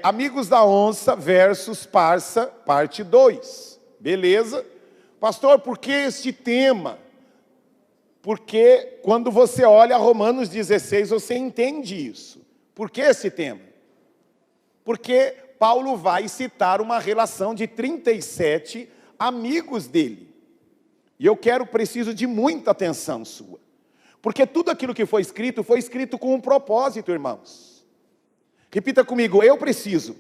Amigos da Onça versus Parça, parte 2. Beleza? Pastor, por que este tema? Porque quando você olha Romanos 16, você entende isso. Por que esse tema? Porque Paulo vai citar uma relação de 37 amigos dele. E eu preciso de muita atenção sua. Porque tudo aquilo que foi escrito com um propósito, irmãos. Repita comigo, eu preciso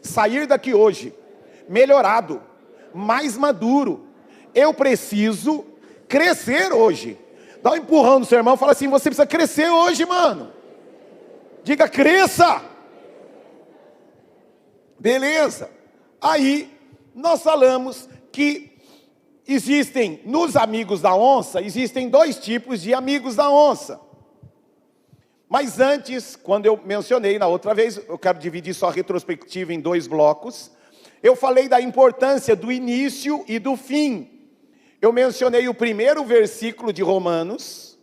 sair daqui hoje melhorado, mais maduro. Eu preciso crescer hoje. Dá um empurrão no seu irmão e fala assim, você precisa crescer hoje, mano. Diga, cresça. Beleza. Aí, nós falamos que existem, nos amigos da onça, existem 2 tipos de amigos da onça. Mas antes, quando eu mencionei na outra vez, eu quero dividir só a retrospectiva em 2 blocos. Eu falei da importância do início e do fim. Eu mencionei o primeiro versículo de Romanos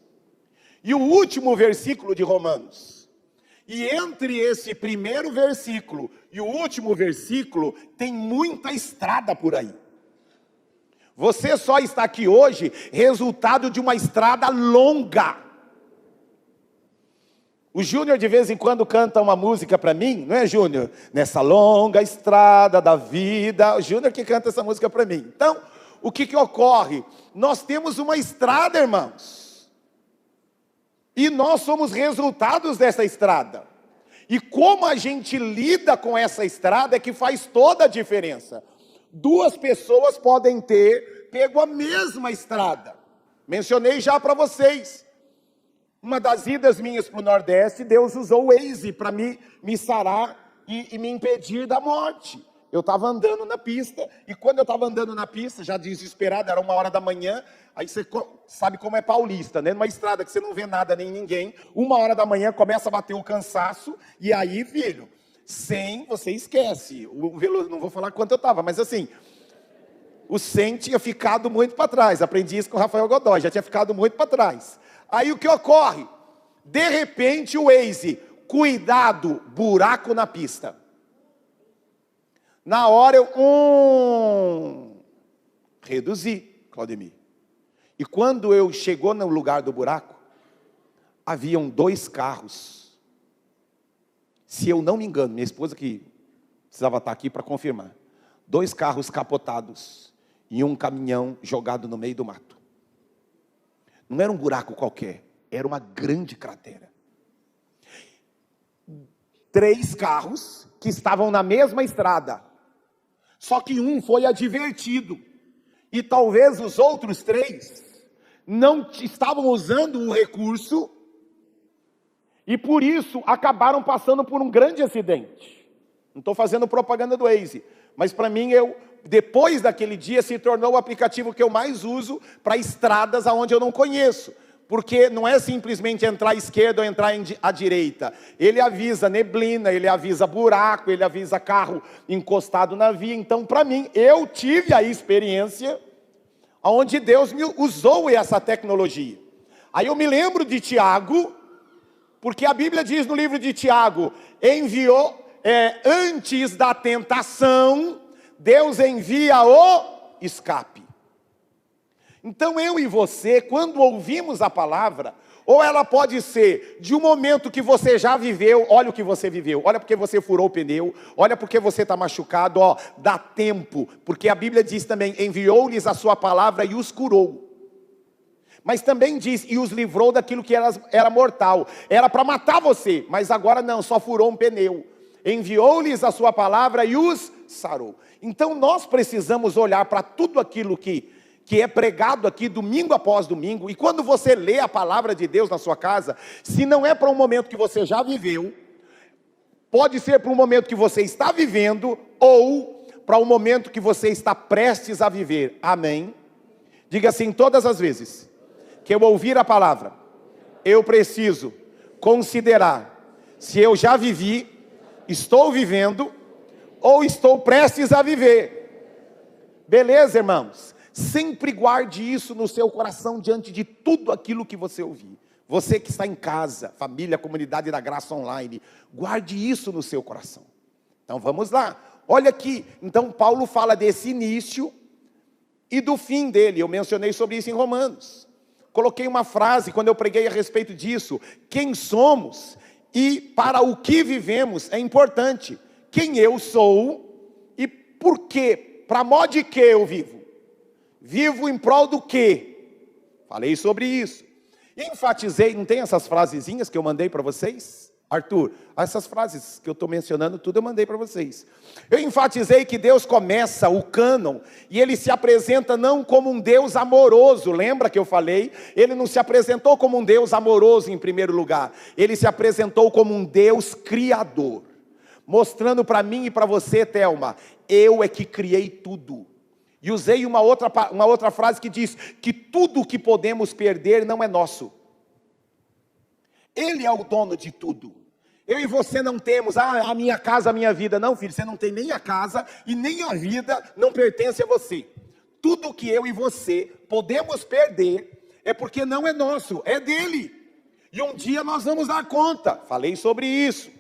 e o último versículo de Romanos. E entre esse primeiro versículo e o último versículo, tem muita estrada por aí. Você só está aqui hoje, resultado de uma estrada longa. O Júnior de vez em quando canta uma música para mim, não é, Júnior? Nessa longa estrada da vida, o Júnior que canta essa música para mim. Então, o que ocorre? Nós temos uma estrada, irmãos. E nós somos resultados dessa estrada. E como a gente lida com essa estrada é que faz toda a diferença. 2 pessoas podem ter pego a mesma estrada. Mencionei já para vocês. Uma das idas minhas para o Nordeste, Deus usou o Waze para me sarar e me impedir da morte. Eu estava andando na pista, e quando eu estava andando na pista, já desesperado, era 1h da manhã, aí você sabe como é paulista, né? Numa estrada que você não vê nada nem ninguém, 1h da manhã começa a bater o cansaço, e aí, filho, você esquece. Não vou falar quanto eu estava, mas assim, o 100 tinha ficado muito para trás. Aprendi isso com o Rafael Godoy, já tinha ficado muito para trás. Aí o que ocorre? De repente o Waze, cuidado, buraco na pista. Na hora eu reduzi, Claudemir. E quando eu chegou no lugar do buraco, haviam 2 carros. Se eu não me engano, minha esposa que precisava estar aqui para confirmar. 2 carros capotados e um caminhão jogado no meio do mato. Não era um buraco qualquer, era uma grande cratera. 3 carros que estavam na mesma estrada. Só que um foi advertido. E talvez os outros 3 não estavam usando o recurso. E por isso acabaram passando por um grande acidente. Não estou fazendo propaganda do Waze. Mas para mim, depois daquele dia, se tornou o aplicativo que eu mais uso para estradas onde eu não conheço. Porque não é simplesmente entrar à esquerda ou entrar à direita. Ele avisa neblina, ele avisa buraco, ele avisa carro encostado na via. Então, para mim, eu tive a experiência onde Deus me usou essa tecnologia. Aí eu me lembro de Tiago, porque a Bíblia diz no livro de Tiago, antes da tentação, Deus envia o escape. Então eu e você, quando ouvimos a palavra, ou ela pode ser de um momento que você já viveu, olha o que você viveu, olha porque você furou o pneu, olha porque você está machucado, dá tempo, porque a Bíblia diz também, enviou-lhes a sua palavra e os curou. Mas também diz, e os livrou daquilo que era mortal, era para matar você, mas agora não, só furou um pneu. Enviou-lhes a sua palavra e os sarou. Então nós precisamos olhar para tudo aquilo que é pregado aqui domingo após domingo, e quando você lê a palavra de Deus na sua casa, se não é para um momento que você já viveu, pode ser para um momento que você está vivendo, ou para um momento que você está prestes a viver, amém? Diga assim, todas as vezes que eu ouvir a palavra, eu preciso considerar se eu já vivi, estou vivendo, ou estou prestes a viver. Beleza, irmãos? Sempre guarde isso no seu coração diante de tudo aquilo que você ouvir. Você que está em casa, família, comunidade da graça online, guarde isso no seu coração. Então vamos lá. Olha aqui, então Paulo fala desse início e do fim dele. Eu mencionei sobre isso em Romanos. Coloquei uma frase quando eu preguei a respeito disso. Quem somos e para o que vivemos é importante. Quem eu sou e por quê? Para modo de que eu vivo? Vivo em prol do quê? Falei sobre isso. Enfatizei, não tem essas frasezinhas que eu mandei para vocês? Arthur, essas frases que eu estou mencionando, tudo eu mandei para vocês. Eu enfatizei que Deus começa o cânon, e Ele se apresenta não como um Deus amoroso, lembra que eu falei? Ele não se apresentou como um Deus amoroso em primeiro lugar, Ele se apresentou como um Deus criador, mostrando para mim e para você, Thelma, eu é que criei tudo. E usei uma outra frase que diz que tudo que podemos perder não é nosso. Ele é o dono de tudo. Eu e você não temos, a minha casa, a minha vida. Não, filho, você não tem nem a casa e nem a vida não pertence a você. Tudo que eu e você podemos perder é porque não é nosso, é dele. E um dia nós vamos dar conta. Falei sobre isso.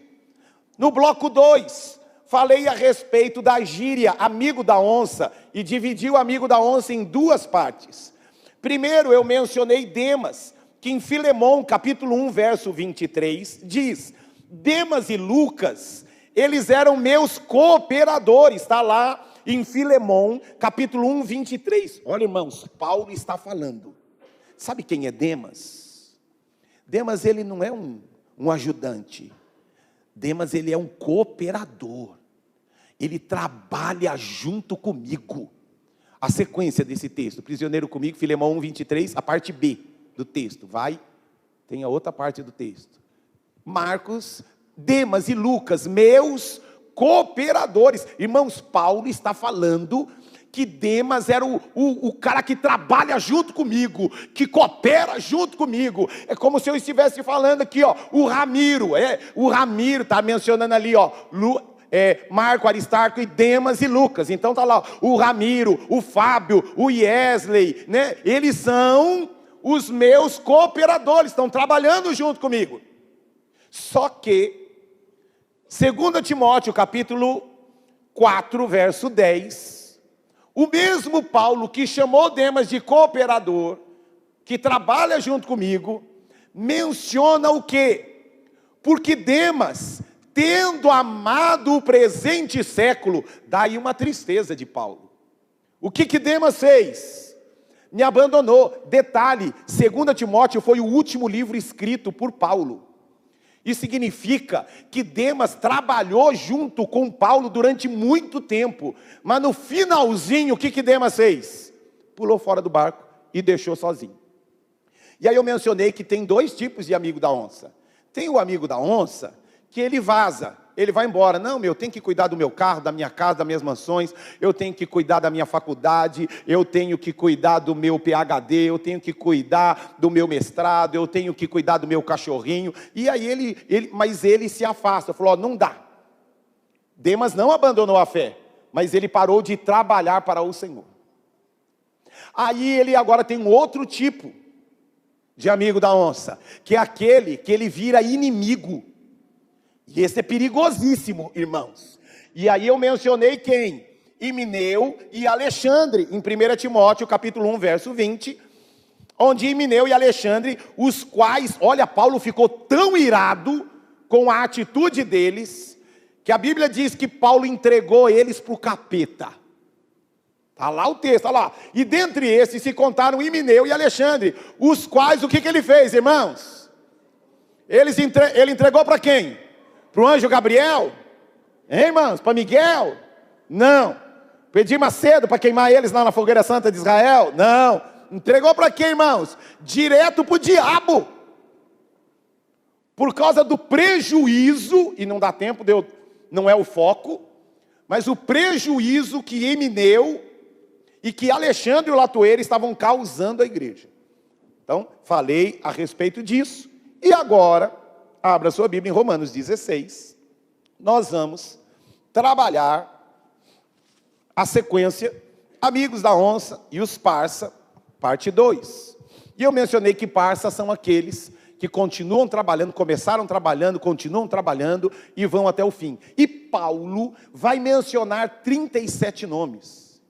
No bloco 2, falei a respeito da gíria amigo da onça e dividi o amigo da onça em duas partes. Primeiro eu mencionei Demas, que em Filemão, capítulo 1, verso 23, diz: Demas e Lucas, eles eram meus cooperadores, está lá em Filemão, capítulo 1, 23. Olha, irmãos, Paulo está falando. Sabe quem é Demas? Demas, ele não é um ajudante. Demas, ele é um cooperador. Ele trabalha junto comigo. A sequência desse texto, prisioneiro comigo, Filemão 1, 23, a parte B do texto, tem a outra parte do texto. Marcos, Demas e Lucas, meus cooperadores. Irmãos, Paulo está falando que Demas era o cara que trabalha junto comigo, que coopera junto comigo. É como se eu estivesse falando aqui, o Ramiro, está mencionando ali, Marco, Aristarco e Demas e Lucas. Então está lá, o Ramiro, o Fábio, o Wesley, né? Eles são os meus cooperadores, estão trabalhando junto comigo. Só que, 2 Timóteo, capítulo 4, verso 10, o mesmo Paulo que chamou Demas de cooperador, que trabalha junto comigo, menciona o quê? Porque Demas, tendo amado o presente século, daí uma tristeza de Paulo. O que Demas fez? Me abandonou. Detalhe, 2 Timóteo foi o último livro escrito por Paulo. Isso significa que Demas trabalhou junto com Paulo durante muito tempo. Mas no finalzinho, o que Demas fez? Pulou fora do barco e deixou sozinho. E aí eu mencionei que tem dois tipos de amigo da onça. Tem o amigo da onça que ele vaza. Ele vai embora. Não, eu tenho que cuidar do meu carro, da minha casa, das minhas mansões. Eu tenho que cuidar da minha faculdade. Eu tenho que cuidar do meu PhD. Eu tenho que cuidar do meu mestrado. Eu tenho que cuidar do meu cachorrinho. E aí mas ele se afasta. Falou, não dá. Demas não abandonou a fé, mas ele parou de trabalhar para o Senhor. Aí ele agora tem um outro tipo de amigo da onça, que é aquele que ele vira inimigo. E esse é perigosíssimo, irmãos. E aí eu mencionei quem? Himeneu e Alexandre, em 1 Timóteo, capítulo 1, verso 20, onde Himeneu e Alexandre, os quais, olha, Paulo ficou tão irado com a atitude deles, que a Bíblia diz que Paulo entregou eles para o capeta. Está lá o texto, está lá. E dentre esses se contaram Himeneu e Alexandre, os quais, o que ele fez, irmãos? Ele entregou para quem? Para o anjo Gabriel? Hein, irmãos? Para Miguel? Não. Pedir Macedo para queimar eles lá na fogueira santa de Israel? Não. Entregou para quem, irmãos? Direto para o diabo. Por causa do prejuízo, e não dá tempo, não é o foco, mas o prejuízo que Himeneu e que Alexandre e o Latoeiro estavam causando à igreja. Então, falei a respeito disso. E agora, abra sua Bíblia em Romanos 16. Nós vamos trabalhar a sequência Amigos da Onça e os Parça, parte 2. E eu mencionei que Parça são aqueles que continuam trabalhando, começaram trabalhando, continuam trabalhando e vão até o fim. E Paulo vai mencionar 37 nomes.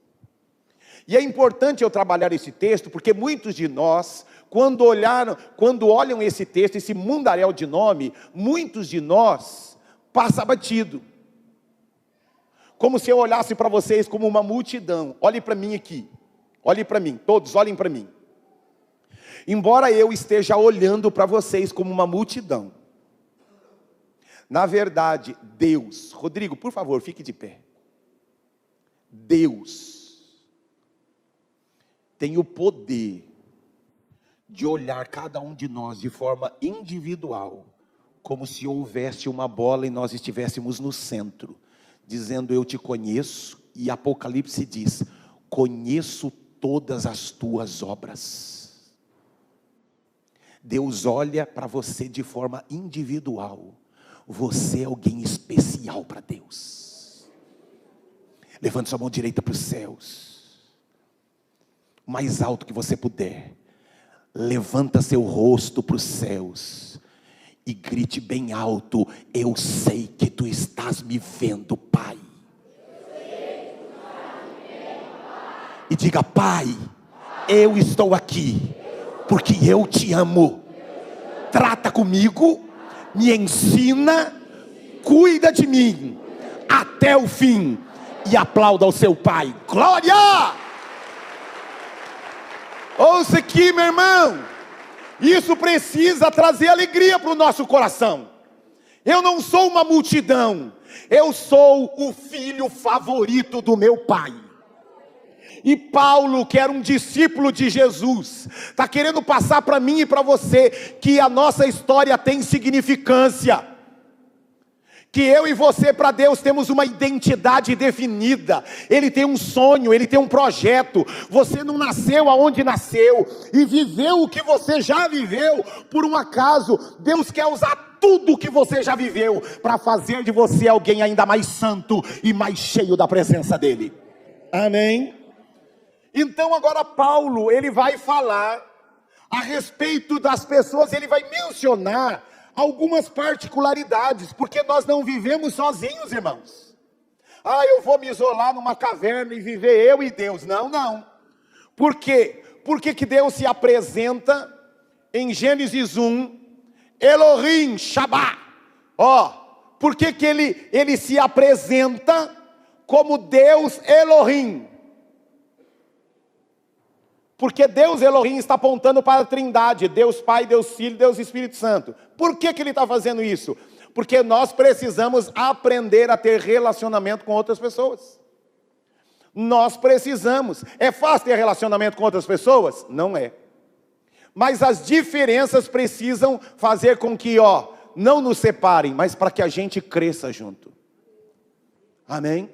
E é importante eu trabalhar esse texto, porque muitos de nós, quando olham esse texto, esse mundaréu de nome, muitos de nós passa batido. Como se eu olhasse para vocês como uma multidão. Olhem para mim aqui. Olhem para mim, todos olhem para mim. Embora eu esteja olhando para vocês como uma multidão, na verdade, Deus, Rodrigo, por favor, fique de pé. Deus tem o poder de olhar cada um de nós de forma individual, como se houvesse uma bola e nós estivéssemos no centro, dizendo: eu te conheço, e Apocalipse diz: conheço todas as tuas obras. Deus olha para você de forma individual. Você é alguém especial para Deus. Levante sua mão direita para os céus, o mais alto que você puder. Levanta seu rosto para os céus e grite bem alto: eu sei que tu estás me vendo, Pai. E diga: Pai, eu estou aqui porque eu te amo. Trata comigo, me ensina, cuida de mim até o fim. E aplauda ao seu Pai. Glória! Ouça aqui, meu irmão. Isso precisa trazer alegria para o nosso coração. Eu não sou uma multidão. Eu sou o filho favorito do meu Pai. E Paulo, que era um discípulo de Jesus, está querendo passar para mim e para você que a nossa história tem significância. Que eu e você para Deus temos uma identidade definida. Ele tem um sonho, Ele tem um projeto. Você não nasceu aonde nasceu e viveu o que você já viveu por um acaso. Deus quer usar tudo o que você já viveu para fazer de você alguém ainda mais santo e mais cheio da presença dEle. Amém? Então agora Paulo, ele vai falar a respeito das pessoas, ele vai mencionar algumas particularidades, porque nós não vivemos sozinhos, irmãos. Eu vou me isolar numa caverna e viver eu e Deus. Não. Por quê? Por que Deus se apresenta em Gênesis 1, Elohim Shabá? Por que ele se apresenta como Deus Elohim? Porque Deus Elohim está apontando para a Trindade, Deus Pai, Deus Filho, Deus Espírito Santo. Por que ele está fazendo isso? Porque nós precisamos aprender a ter relacionamento com outras pessoas. Nós precisamos. É fácil ter relacionamento com outras pessoas? Não é. Mas as diferenças precisam fazer com que, não nos separem, mas para que a gente cresça junto. Amém?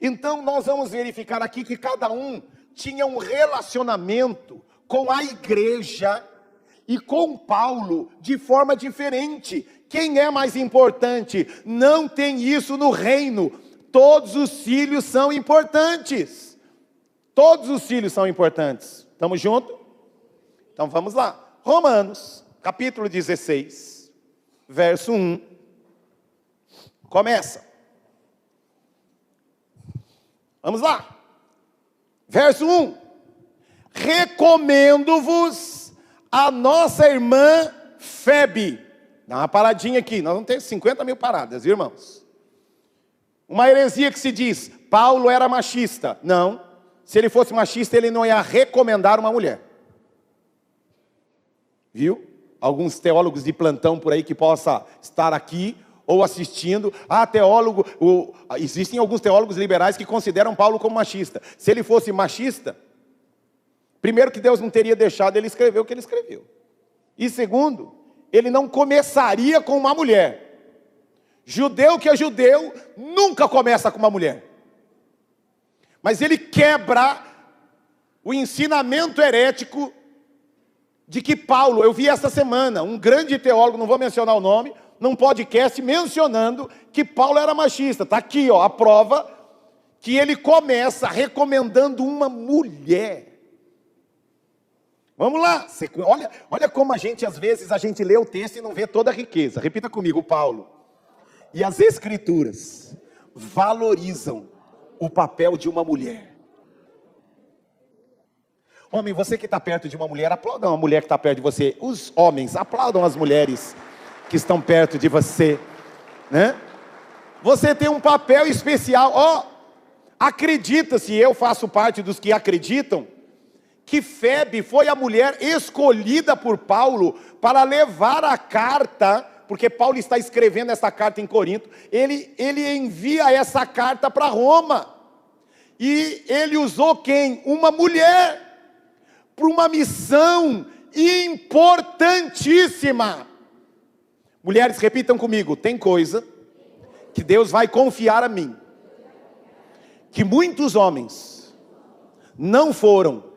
Então nós vamos verificar aqui que cada um tinha um relacionamento com a igreja e com Paulo de forma diferente. Quem é mais importante? Não tem isso no reino. Todos os filhos são importantes. Todos os filhos são importantes. Estamos juntos? Então vamos lá. Romanos, capítulo 16, verso 1. Começa. Vamos lá. Verso 1, recomendo-vos a nossa irmã Febe. Dá uma paradinha aqui, nós vamos ter 50 mil paradas, irmãos. Uma heresia que se diz, Paulo era machista. Não, se ele fosse machista, ele não ia recomendar uma mulher. Viu? Alguns teólogos de plantão por aí que possa estar aqui ou assistindo, existem alguns teólogos liberais que consideram Paulo como machista. Se ele fosse machista, primeiro que Deus não teria deixado ele escrever o que ele escreveu. E segundo, ele não começaria com uma mulher. Judeu que é judeu, nunca começa com uma mulher. Mas ele quebra o ensinamento herético de que Paulo, eu vi essa semana, um grande teólogo, não vou mencionar o nome, num podcast mencionando que Paulo era machista. Está aqui, a prova que ele começa recomendando uma mulher. Vamos lá. Olha como às vezes a gente lê o texto e não vê toda a riqueza. Repita comigo, Paulo. E as escrituras valorizam o papel de uma mulher. Homem, você que está perto de uma mulher, aplauda uma mulher que está perto de você. Os homens, aplaudam as mulheres que estão perto de você, né? Você tem um papel especial. Acredita-se, eu faço parte dos que acreditam, que Febe foi a mulher escolhida por Paulo para levar a carta, porque Paulo está escrevendo essa carta em Corinto, ele envia essa carta para Roma, e ele usou quem? Uma mulher, para uma missão importantíssima. Mulheres, repitam comigo, tem coisa que Deus vai confiar a mim, que muitos homens não foram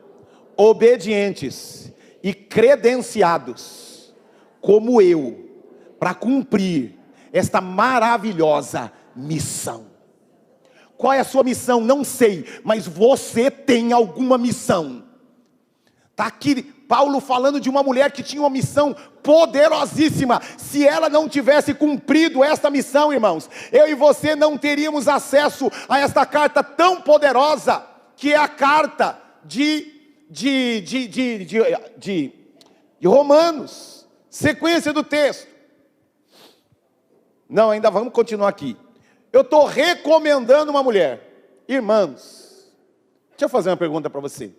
obedientes e credenciados como eu para cumprir esta maravilhosa missão. Qual é a sua missão? Não sei, mas você tem alguma missão. Está aqui Paulo falando de uma mulher que tinha uma missão poderosíssima. Se ela não tivesse cumprido esta missão, irmãos, eu e você não teríamos acesso a esta carta tão poderosa, que é a carta de Romanos. Sequência do texto. Não, ainda vamos continuar aqui. Eu estou recomendando uma mulher. Irmãos, deixa eu fazer uma pergunta para você.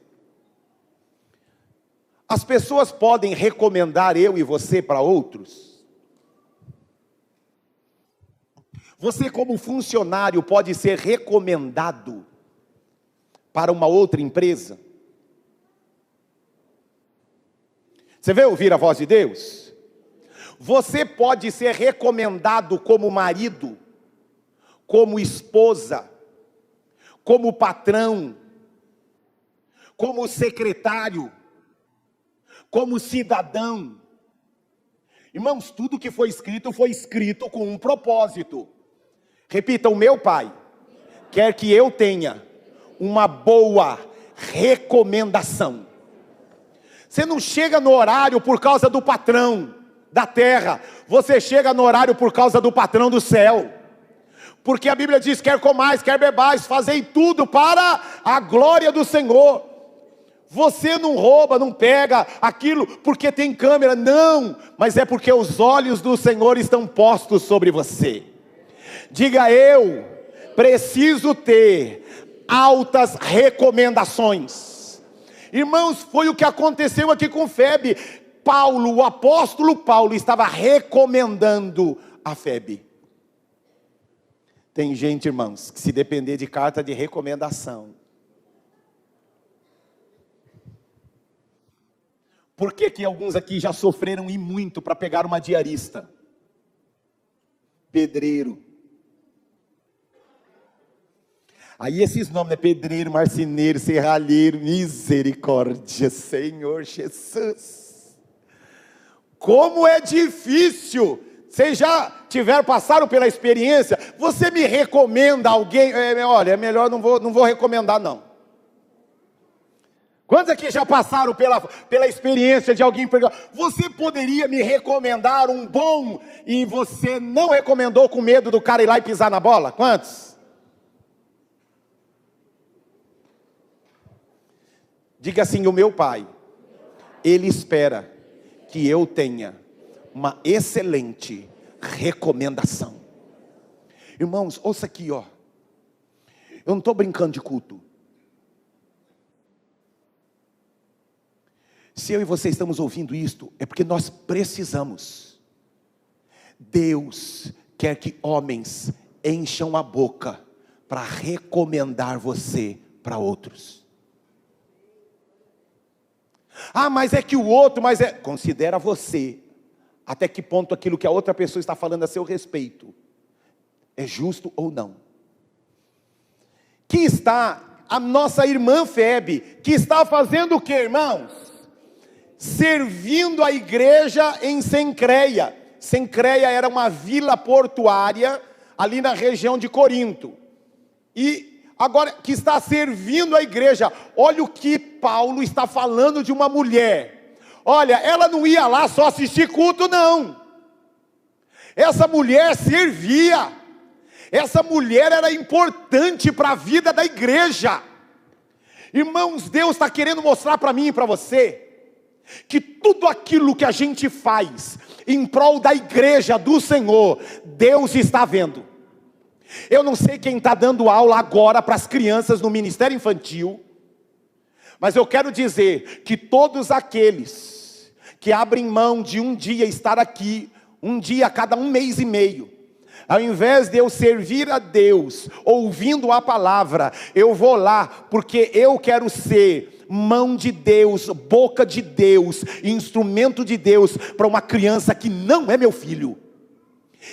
As pessoas podem recomendar eu e você para outros? Você, como funcionário, pode ser recomendado para uma outra empresa? Você veio ouvir a voz de Deus? Você pode ser recomendado como marido, como esposa, como patrão, como secretário, como cidadão. Irmãos, tudo que foi escrito com um propósito. Repita, o meu Pai quer que eu tenha uma boa recomendação. Você não chega no horário por causa do patrão da terra, você chega no horário por causa do patrão do céu. Porque a Bíblia diz, quer comais, quer bebais, fazei tudo para a glória do Senhor. Você não rouba, não pega aquilo porque tem câmera, não, mas é porque os olhos do Senhor estão postos sobre você. Diga, eu preciso ter altas recomendações. Irmãos, foi o que aconteceu aqui com Febe. Paulo, o apóstolo Paulo, estava recomendando a Febe. Tem gente, irmãos, que se depender de carta de recomendação. Por que que alguns aqui já sofreram e muito para pegar uma diarista? Pedreiro. Aí esses nomes, né? Pedreiro, marceneiro, serralheiro, misericórdia, Senhor Jesus. Como é difícil. Vocês já passaram pela experiência? Você me recomenda alguém? Olha, é melhor, não vou recomendar não. Quantos aqui já passaram pela experiência de alguém perguntar, você poderia me recomendar um bom, e você não recomendou com medo do cara ir lá e pisar na bola? Quantos? Diga assim, o meu Pai, Ele espera que eu tenha uma excelente recomendação. Irmãos, ouça aqui, ó. Eu não estou brincando de culto. Se eu e você estamos ouvindo isto, é porque nós precisamos. Deus quer que homens encham a boca para recomendar você para outros. Ah, mas é que o outro, considera você, até que ponto aquilo que a outra pessoa está falando a seu respeito é justo ou não. Que está a nossa irmã Febe, que está fazendo o que, irmãos? Servindo a igreja em Cencreia. Cencreia era uma vila portuária ali na região de Corinto. E agora que está servindo a igreja. Olha o que Paulo está falando de uma mulher Olha, ela não ia lá só assistir culto, não. Essa mulher servia. Essa mulher era importante para a vida da igreja. Irmãos, Deus está querendo mostrar para mim e para você que tudo aquilo que a gente faz em prol da igreja do Senhor, Deus está vendo. Eu não sei quem está dando aula agora para as crianças no ministério infantil, mas eu quero dizer que todos aqueles que abrem mão de um dia estar aqui, um dia a cada 1 mês e meio, ao invés de eu servir a Deus, ouvindo a palavra, eu vou lá, porque eu quero ser mão de Deus, boca de Deus, instrumento de Deus, para uma criança que não é meu filho.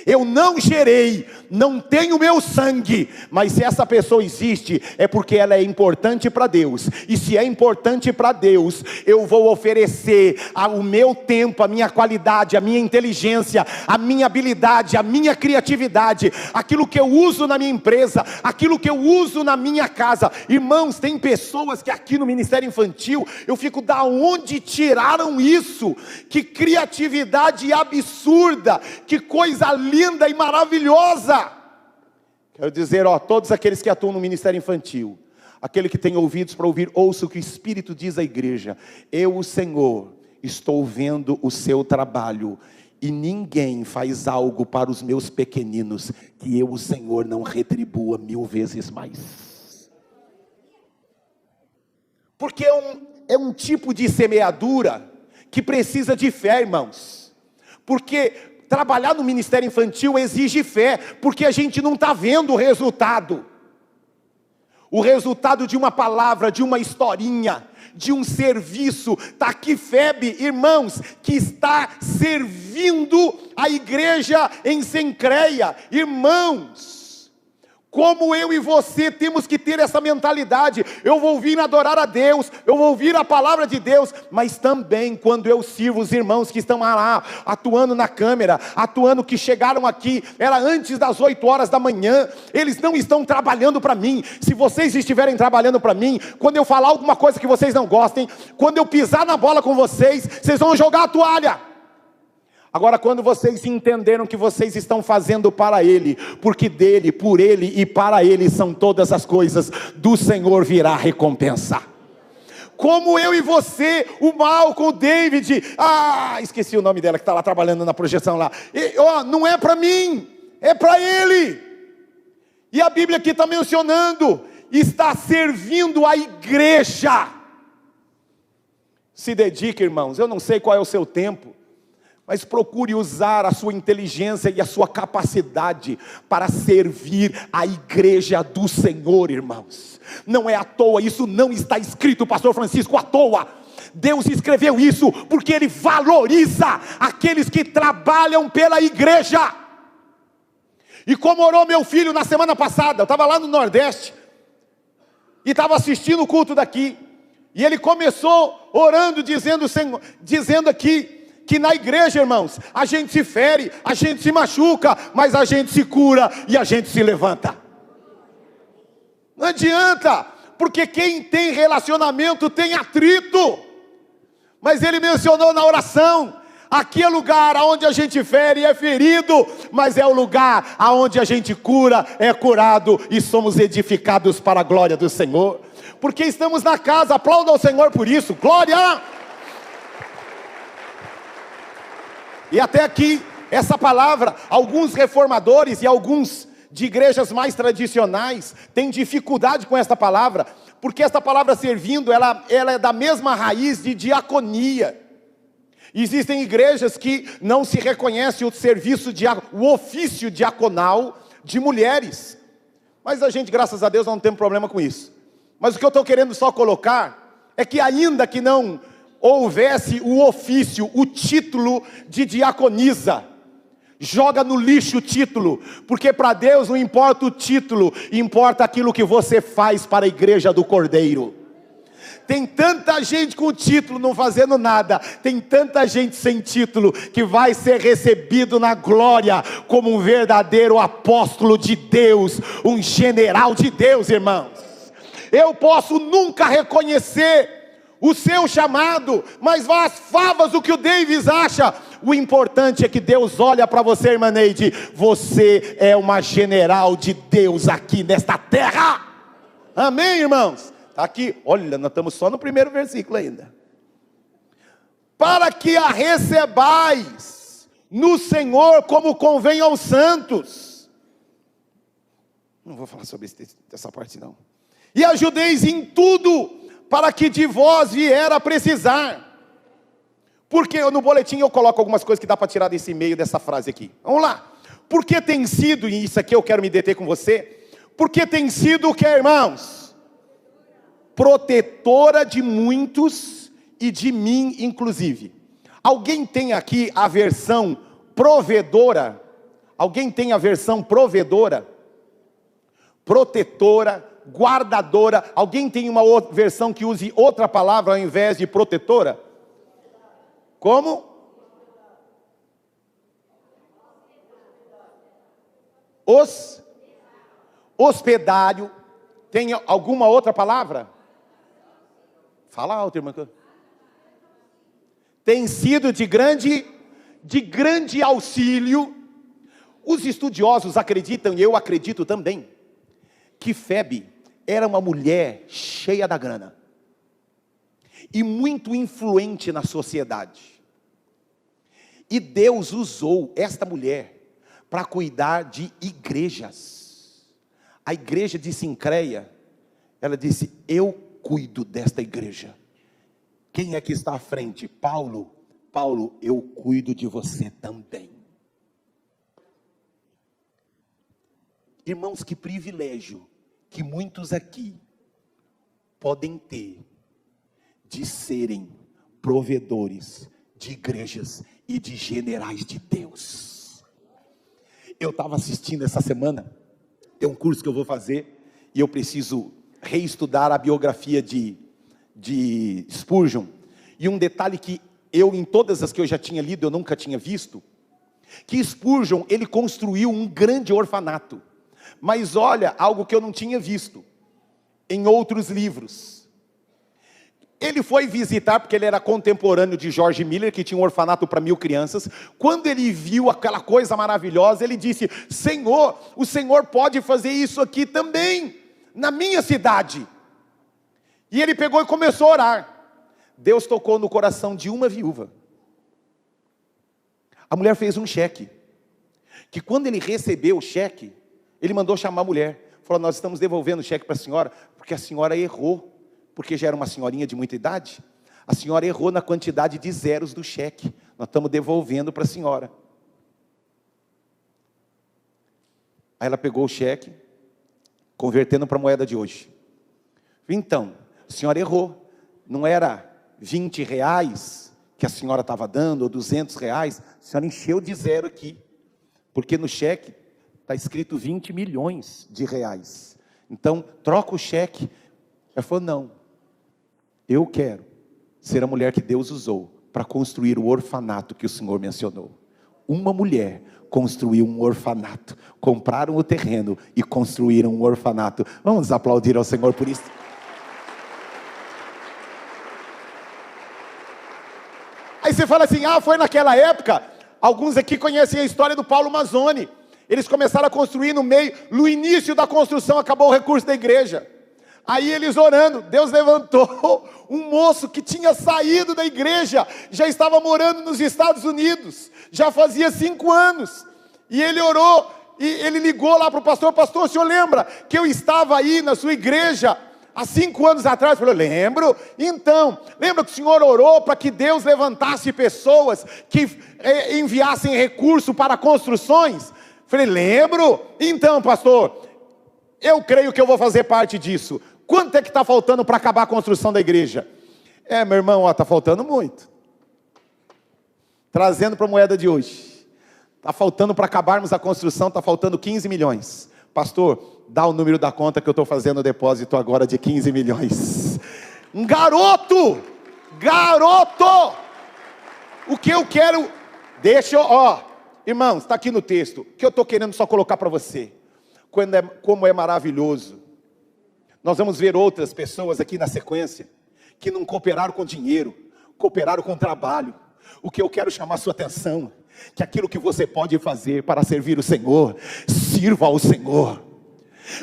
Eu não gerei, não tenho meu sangue, mas se essa pessoa existe, é porque ela é importante para Deus, e se é importante para Deus, eu vou oferecer o meu tempo, a minha qualidade, a minha inteligência, a minha habilidade, a minha criatividade, aquilo que eu uso na minha empresa, aquilo que eu uso na minha casa. Irmãos, tem pessoas que aqui no Ministério Infantil, eu fico, da onde tiraram isso? Que criatividade absurda, que coisa linda e maravilhosa. Quero dizer, todos aqueles que atuam no Ministério Infantil, aquele que tem ouvidos para ouvir, ouça o que o Espírito diz à igreja. Eu, o Senhor, estou vendo o seu trabalho, e ninguém faz algo para os meus pequeninos, que eu, o Senhor, não retribua 1000 vezes mais. Porque é um tipo de semeadura que precisa de fé, irmãos. Porque trabalhar no ministério infantil exige fé, porque a gente não está vendo o resultado de uma palavra, de uma historinha, de um serviço. Está aqui Febe, irmãos, que está servindo a igreja em Sencreia. Irmãos, como eu e você temos que ter essa mentalidade. Eu vou vir adorar a Deus, eu vou ouvir a palavra de Deus, mas também quando eu sirvo os irmãos que estão lá, atuando na câmera, atuando, que chegaram aqui, era antes das 8 horas da manhã, eles não estão trabalhando para mim. Se vocês estiverem trabalhando para mim, quando eu falar alguma coisa que vocês não gostem, quando eu pisar na bola com vocês, vocês vão jogar a toalha. Agora, quando vocês entenderam que vocês estão fazendo para Ele, porque dEle, por Ele e para Ele são todas as coisas, do Senhor virá recompensa. Como eu e você, o Malcolm, o David, esqueci o nome dela que está lá trabalhando na projeção lá, não é para mim, é para Ele. E a Bíblia aqui está mencionando, está servindo a igreja. Se dedique, irmãos, eu não sei qual é o seu tempo, mas procure usar a sua inteligência e a sua capacidade para servir a igreja do Senhor, irmãos. Não é à toa, isso não está escrito, pastor Francisco, à toa. Deus escreveu isso porque Ele valoriza aqueles que trabalham pela igreja. E como orou meu filho na semana passada, eu estava lá no Nordeste, e estava assistindo o culto daqui, e ele começou orando, dizendo aqui, que na igreja, irmãos, a gente se fere, a gente se machuca, mas a gente se cura e a gente se levanta. Não adianta, porque quem tem relacionamento tem atrito. Mas ele mencionou na oração, aqui é lugar onde a gente fere e é ferido, mas é o lugar onde a gente cura, é curado e somos edificados para a glória do Senhor. Porque estamos na casa, aplauda ao Senhor por isso, glória! E até aqui, essa palavra, alguns reformadores e alguns de igrejas mais tradicionais têm dificuldade com esta palavra, porque esta palavra servindo, ela é da mesma raiz de diaconia. Existem igrejas que não se reconhece o ofício diaconal de mulheres, mas a gente, graças a Deus, não tem problema com isso. Mas o que eu estou querendo só colocar, é que ainda que não houvesse o ofício, o título de diaconisa, joga no lixo o título, porque para Deus não importa o título, importa aquilo que você faz para a igreja do Cordeiro. Tem tanta gente com título não fazendo nada, tem tanta gente sem título, que vai ser recebido na glória, como um verdadeiro apóstolo de Deus, um general de Deus, irmãos. Eu posso nunca reconhecer o seu chamado, mas vá às favas o que o Davis acha. O importante é que Deus olha para você, irmã Neide, você é uma general de Deus aqui nesta terra. Amém, irmãos? Está aqui, olha, nós estamos só no primeiro versículo ainda. Para que a recebais no Senhor como convém aos santos. Não vou falar sobre essa parte não. E ajudeis em tudo, para que de vós vier a precisar. Porque no boletim eu coloco algumas coisas que dá para tirar desse meio dessa frase aqui. Vamos lá. Porque tem sido, e isso aqui eu quero me deter com você, porque tem sido o que, irmãos? Protetora de muitos e de mim inclusive. Alguém tem aqui a versão provedora? Alguém tem a versão provedora? Protetora, guardadora. Alguém tem uma outra versão que use outra palavra ao invés de protetora? Como? Hospedário. Tem alguma outra palavra? Fala alto, irmã. Tem sido de grande auxílio. Os estudiosos acreditam, e eu acredito também, que Febe era uma mulher cheia da grana e muito influente na sociedade. E Deus usou esta mulher para cuidar de igrejas. A igreja de Sincreia, ela disse: eu cuido desta igreja. Quem é que está à frente? Paulo. Paulo, eu cuido de você também. Irmãos, que privilégio que muitos aqui podem ter de serem provedores de igrejas e de generais de Deus. Eu estava assistindo essa semana, tem um curso que eu vou fazer, e eu preciso reestudar a biografia de Spurgeon, e um detalhe que em todas as que eu já tinha lido, eu nunca tinha visto, que Spurgeon, ele construiu um grande orfanato. Mas olha, algo que eu não tinha visto em outros livros. Ele foi visitar, porque ele era contemporâneo de George Miller, que tinha um orfanato para 1000 crianças. Quando ele viu aquela coisa maravilhosa, ele disse: Senhor, o Senhor pode fazer isso aqui também, na minha cidade. E ele pegou e começou a orar. Deus tocou no coração de uma viúva. A mulher fez um cheque, que quando ele recebeu o cheque, ele mandou chamar a mulher. Falou: nós estamos devolvendo o cheque para a senhora, porque a senhora errou. Porque já era uma senhorinha de muita idade. A senhora errou na quantidade de zeros do cheque. Nós estamos devolvendo para a senhora. Aí ela pegou o cheque, convertendo para a moeda de hoje. Então, a senhora errou. Não era 20 reais que a senhora estava dando, ou 200 reais. A senhora encheu de zero aqui. Porque no cheque está escrito 20 milhões de reais. Então, troca o cheque. Ela falou: não, eu quero ser a mulher que Deus usou para construir o orfanato que o Senhor mencionou. Uma mulher construiu um orfanato. Compraram o terreno e construíram um orfanato. Vamos aplaudir ao Senhor por isso. Aí você fala assim: ah, foi naquela época. Alguns aqui conhecem a história do Paulo Mazzoni. Eles começaram a construir no início da construção, acabou o recurso da igreja. Aí eles orando, Deus levantou um moço que tinha saído da igreja, já estava morando nos Estados Unidos, já fazia 5 anos. E ele orou, e ele ligou lá para o pastor: pastor, o senhor lembra que eu estava aí na sua igreja há 5 anos atrás? Ele falou: lembro. Então, lembra que o senhor orou para que Deus levantasse pessoas que enviassem recurso para construções? Falei: lembro. Então, pastor, eu creio que eu vou fazer parte disso. Quanto é que está faltando para acabar a construção da igreja? Meu irmão, está faltando muito. Trazendo para a moeda de hoje, está faltando para acabarmos a construção, está faltando 15 milhões. Pastor, dá o número da conta que eu estou fazendo o depósito agora de 15 milhões. Um garoto! O que eu quero, irmãos, está aqui no texto, que eu estou querendo só colocar para você. Como é maravilhoso. Nós vamos ver outras pessoas aqui na sequência, que não cooperaram com dinheiro, cooperaram com trabalho. O que eu quero chamar a sua atenção, que aquilo que você pode fazer para servir o Senhor, sirva ao Senhor.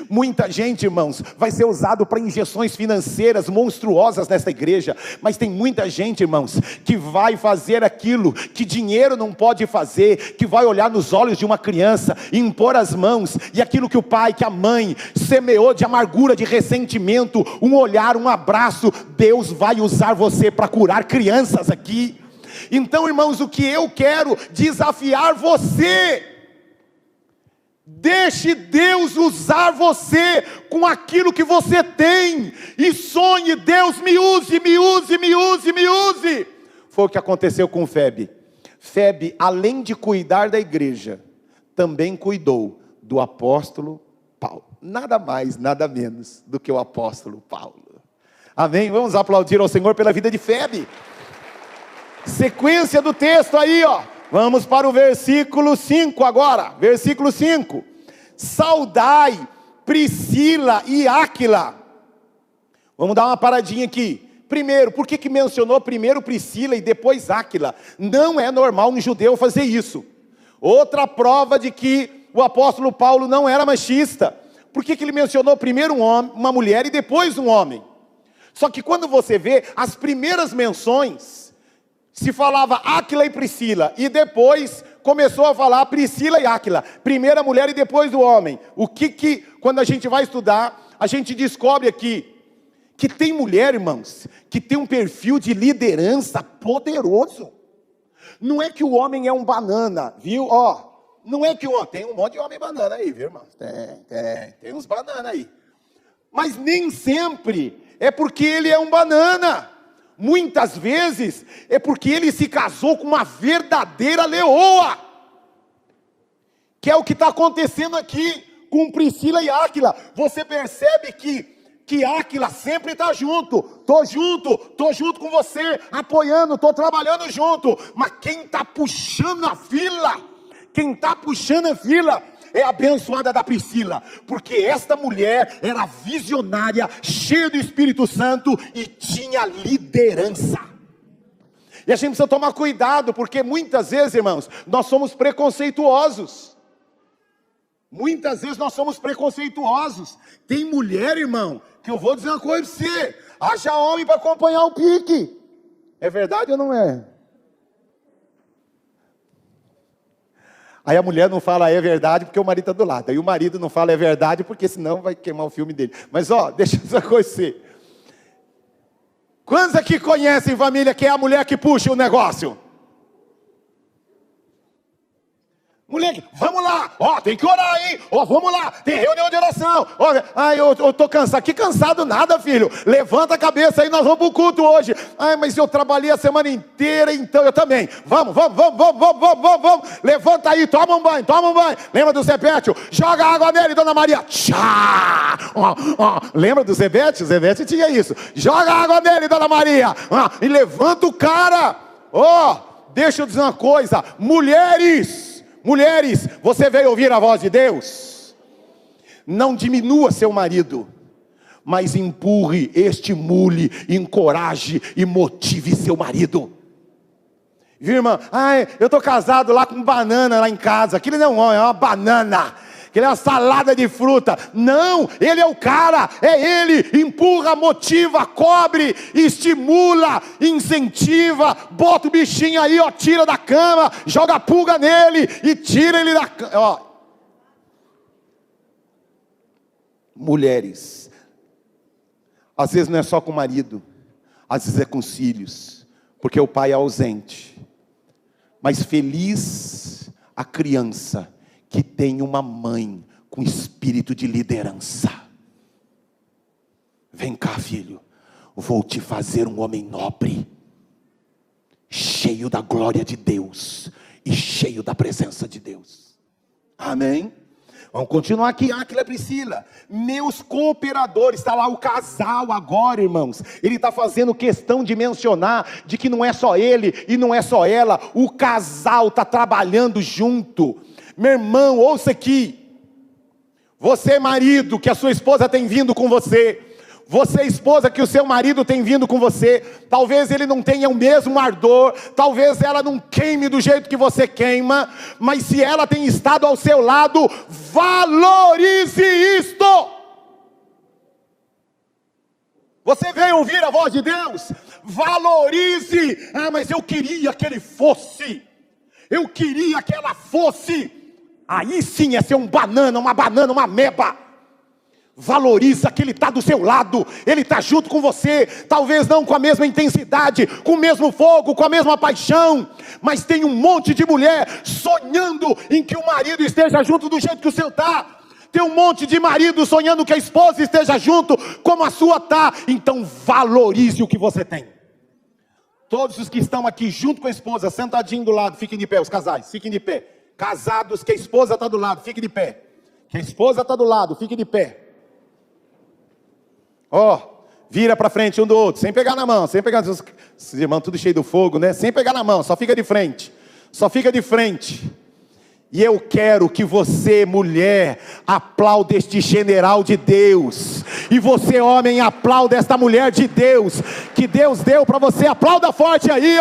Muita gente, irmãos, vai ser usado para injeções financeiras monstruosas nesta igreja, mas tem muita gente, irmãos, que vai fazer aquilo que dinheiro não pode fazer, que vai olhar nos olhos de uma criança e impor as mãos, e aquilo que o pai, que a mãe semeou de amargura, de ressentimento, um olhar, um abraço, Deus vai usar você para curar crianças aqui. Então, irmãos, o que eu quero desafiar você: deixe Deus usar você com aquilo que você tem, e sonhe, Deus me use, me use, me use, me use. Foi o que aconteceu com Febe. Febe, além de cuidar da igreja, também cuidou do apóstolo Paulo. Nada mais, nada menos do que o apóstolo Paulo. Amém? Vamos aplaudir ao Senhor pela vida de Febe. Sequência do texto aí, ó. Vamos para o versículo 5 agora. Versículo 5. Saudai Priscila e Áquila. Vamos dar uma paradinha aqui. Primeiro, por que mencionou primeiro Priscila e depois Áquila? Não é normal um judeu fazer isso. Outra prova de que o apóstolo Paulo não era machista. Por que ele mencionou primeiro um homem, uma mulher e depois um homem? Só que quando você vê as primeiras menções, se falava Áquila e Priscila, e depois começou a falar Priscila e Áquila, primeira mulher e depois o homem. O que quando a gente vai estudar, a gente descobre aqui, que tem mulher, irmãos, que tem um perfil de liderança poderoso. Não é que o homem é um banana, viu? Ó, não é que o homem, tem um monte de homem banana aí, viu, irmãos? Tem uns banana aí. Mas nem sempre é porque ele é um banana. Muitas vezes é porque ele se casou com uma verdadeira leoa, que é o que está acontecendo aqui com Priscila e Áquila. Você percebe que Áquila sempre está junto, estou junto com você, apoiando, estou trabalhando junto, mas quem está puxando a fila, é a abençoada da Priscila, porque esta mulher era visionária, cheia do Espírito Santo e tinha liderança. E a gente precisa tomar cuidado, porque muitas vezes, irmãos, nós somos preconceituosos. Tem mulher, irmão, que eu vou dizer uma coisa para você: haja homem para acompanhar o pique. É verdade ou não é? Aí a mulher não fala é verdade porque o marido está do lado. Aí o marido não fala é verdade porque senão vai queimar o filme dele. Mas ó, deixa eu acontecer. Quantos aqui conhecem, família, que é a mulher que puxa o negócio? Mulher, vamos lá, ó, tem que orar, hein? Ó, vamos lá, tem reunião de oração. Ó, ai, eu tô cansado. Que cansado nada, filho. Levanta a cabeça aí, nós vamos pro culto hoje. Ai, mas eu trabalhei a semana inteira, então eu também. Vamos. Levanta aí, toma um banho. Lembra do Zebétio? Joga água nele, Dona Maria. Tchá! Lembra do Zebétio? O Zebétio tinha isso. Joga água nele, Dona Maria. E levanta o cara. Ó, deixa eu dizer uma coisa. Mulheres, você veio ouvir a voz de Deus? Não diminua seu marido, mas empurre, estimule, encoraje e motive seu marido. Viu, irmã? Ai, eu estou casado lá com banana lá em casa. Aquilo não é um homem, é uma banana. Aquilo é uma salada de fruta. Não, ele é o cara, é ele. Empurra, motiva, cobre, estimula, incentiva. Bota o bichinho aí, ó, tira da cama, joga pulga nele e tira ele da cama. Ó. Mulheres, às vezes não é só com o marido, às vezes é com os filhos, porque o pai é ausente. Mas feliz a criança que tem uma mãe com espírito de liderança. Vem cá, filho, vou te fazer um homem nobre, cheio da glória de Deus e cheio da presença de Deus. Amém? Vamos continuar aqui. Áquila e Priscila, meus cooperadores. Está lá o casal agora, irmãos. Ele está fazendo questão de mencionar de que não é só ele e não é só ela. O casal está trabalhando junto. Meu irmão, ouça aqui. Você, marido, que a sua esposa tem vindo com você. Você, esposa, que o seu marido tem vindo com você, talvez ele não tenha o mesmo ardor, talvez ela não queime do jeito que você queima, mas se ela tem estado ao seu lado, valorize isto. Você veio ouvir a voz de Deus? Valorize. Ah, mas eu queria que ele fosse, eu queria que ela fosse. Aí sim é ser um banana, uma ameba. Valoriza que ele está do seu lado, ele está junto com você, talvez não com a mesma intensidade, com o mesmo fogo, com a mesma paixão, mas tem um monte de mulher sonhando em que o marido esteja junto do jeito que o seu está. Tem um monte de marido sonhando que a esposa esteja junto como a sua está. Então valorize o que você tem. Todos os que estão aqui junto com a esposa, sentadinho do lado, fiquem de pé, os casais, fiquem de pé. Casados, que a esposa está do lado, fiquem de pé. Que a esposa está do lado, fiquem de pé. Vira para frente um do outro, sem pegar na mão, sem pegar, esses irmãos tudo cheio do fogo, né? Sem pegar na mão, só fica de frente, só fica de frente. E eu quero que você, mulher, aplaude este general de Deus, e você, homem, aplaude esta mulher de Deus, que Deus deu para você. Aplauda forte aí,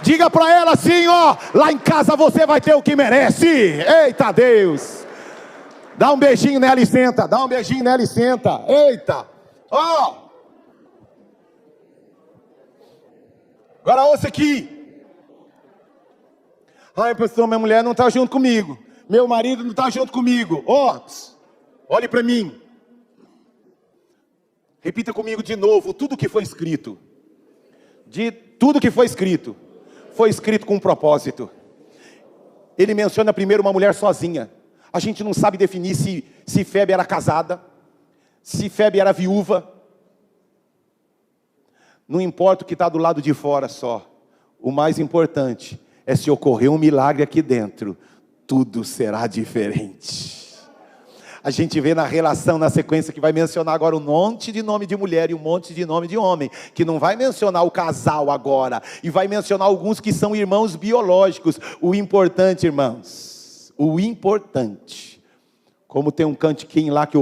diga para ela assim, lá em casa você vai ter o que merece. Eita Deus! Dá um beijinho nela e senta. Dá um beijinho nela e senta. Eita. Agora ouça aqui. Ai, pastor, minha mulher não está junto comigo. Meu marido não está junto comigo. Olhe para mim. Repita comigo de novo. Tudo que foi escrito. Tudo que foi escrito com um propósito. Ele menciona primeiro uma mulher sozinha. A gente não sabe definir se Febe era casada, se Febe era viúva. Não importa o que está do lado de fora só. O mais importante é se ocorrer um milagre aqui dentro, tudo será diferente. A gente vê na relação, na sequência, que vai mencionar agora um monte de nome de mulher e um monte de nome de homem, que não vai mencionar o casal agora, e vai mencionar alguns que são irmãos biológicos. O importante, irmãos, o importante, como tem um cantiquinho lá que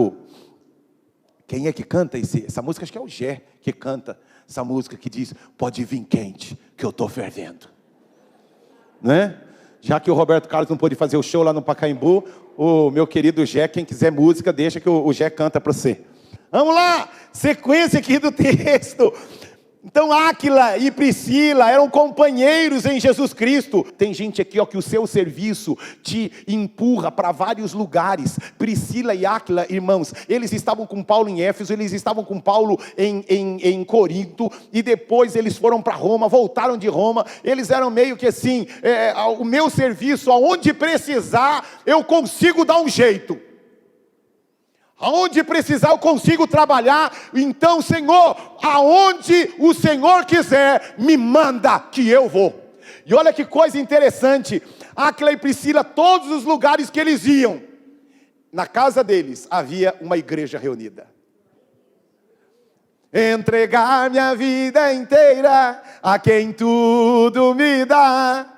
quem é que canta essa música? Acho que é o Gé que canta essa música que diz, pode vir quente, que eu estou fervendo, né? Já que o Roberto Carlos não pôde fazer o show lá no Pacaembu, o meu querido Gé, quem quiser música, deixa que o Gé canta para você. Vamos lá, sequência aqui do texto. Então Áquila e Priscila eram companheiros em Jesus Cristo. Tem gente aqui que o seu serviço te empurra para vários lugares. Priscila e Áquila, irmãos, eles estavam com Paulo em Éfeso, eles estavam com Paulo em Corinto, e depois eles foram para Roma, voltaram de Roma. Eles eram meio que assim, o meu serviço, aonde precisar, eu consigo dar um jeito. Aonde precisar eu consigo trabalhar. Então, Senhor, aonde o Senhor quiser, me manda que eu vou. E olha que coisa interessante. Áquila e Priscila, todos os lugares que eles iam, na casa deles havia uma igreja reunida. Entregar minha vida inteira a quem tudo me dá.